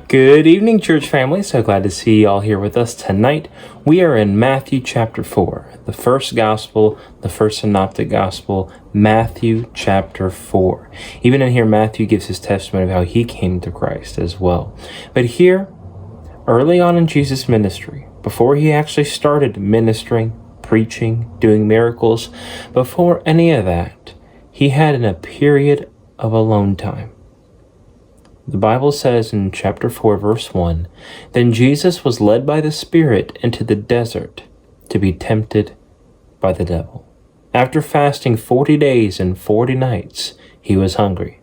Good evening, church family. So glad to see you all here with us tonight. We are in Matthew chapter 4, the first gospel, the first synoptic gospel, Matthew chapter 4. Even in here, Matthew gives his testimony of how he came to Christ as well. But here, early on in Jesus' ministry, before he actually started ministering, preaching, doing miracles, before any of that, he had a period of alone time. The Bible says in chapter 4, verse 1, "Then Jesus was led by the Spirit into the desert to be tempted by the devil. After fasting 40 days and 40 nights, he was hungry."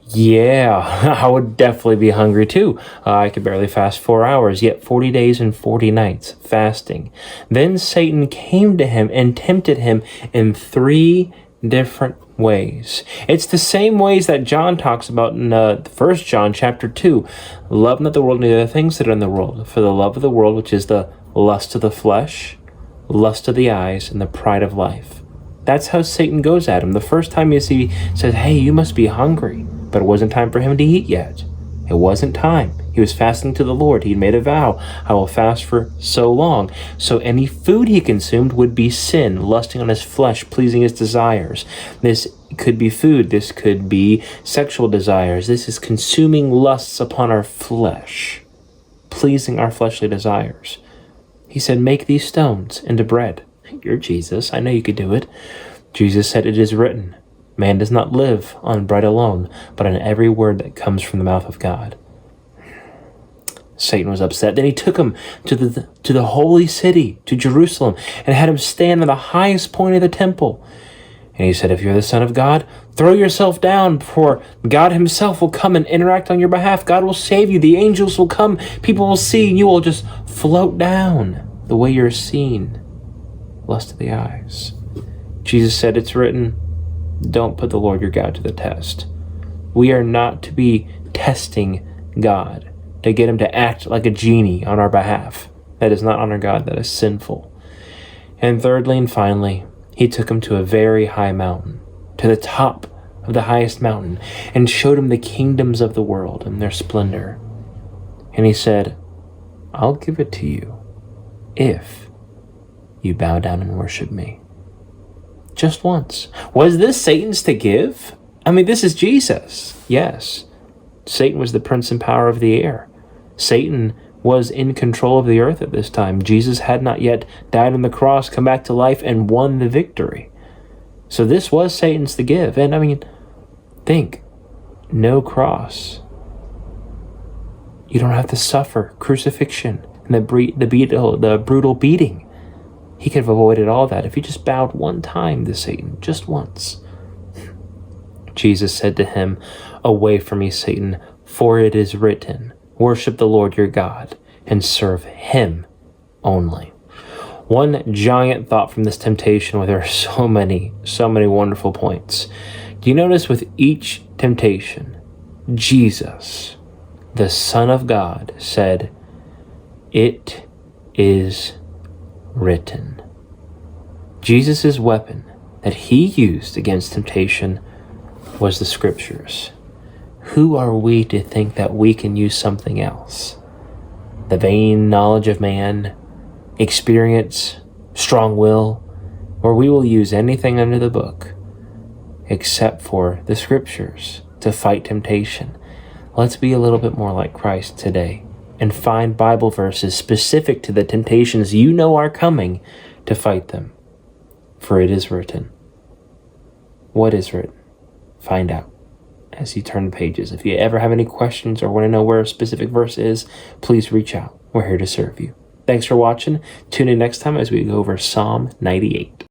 Yeah, I would definitely be hungry too. I could barely fast 4 hours, yet 40 days and 40 nights fasting. Then Satan came to him and tempted him in 3 different ways. It's the same ways that John talks about in 1 John chapter 2. "Love not the world, neither the things that are in the world. For the love of the world, which is the lust of the flesh, lust of the eyes, and the pride of life." That's how Satan goes at him. The first time he says, "Hey, you must be hungry." But it wasn't time for him to eat yet. It wasn't time. He was fasting to the Lord. He made a vow, "I will fast for so long." So any food he consumed would be sin, lusting on his flesh, pleasing his desires. This could be food. This could be sexual desires. This is consuming lusts upon our flesh, pleasing our fleshly desires. He said, "Make these stones into bread." You're Jesus. I know you could do it. Jesus said, "It is written, man does not live on bread alone, but on every word that comes from the mouth of God." Satan was upset. Then he took him to the holy city, to Jerusalem, and had him stand on the highest point of the temple. And he said, "If you're the Son of God, throw yourself down, for God himself will come and interact on your behalf. God will save you. The angels will come. People will see, and you will just float down the way you're seen. Lust of the eyes." Jesus said, "It's written, don't put the Lord your God to the test." We are not to be testing God to get him to act like a genie on our behalf. That is not honor God. That is sinful. And thirdly and finally, he took him to a very high mountain, to the top of the highest mountain, and showed him the kingdoms of the world and their splendor. And he said, "I'll give it to you if you bow down and worship me." Just once. Was this Satan's to give? I mean, this is Jesus. Yes. Satan was the prince and power of the air. Satan was in control of the earth at this time. Jesus had not yet died on the cross, come back to life, and won the victory. So this was Satan's to give. And I mean, think, no cross. You don't have to suffer crucifixion and the brutal beating. He could have avoided all that if he just bowed one time to Satan, just once. Jesus said to him, "Away from me, Satan, for it is written, worship the Lord your God and serve him only." One giant thought from this temptation, where there are so many wonderful points. Do you notice with each temptation, Jesus, the Son of God, said, "It is written." Jesus' weapon that he used against temptation was the scriptures. Who are we to think that we can use something else? The vain knowledge of man, experience, strong will, or we will use anything under the book except for the scriptures to fight temptation. Let's be a little bit more like Christ today and find Bible verses specific to the temptations you know are coming to fight them. For it is written. What is written? Find out as you turn the pages. If you ever have any questions or want to know where a specific verse is, please reach out. We're here to serve you. Thanks for watching. Tune in next time as we go over Psalm 98.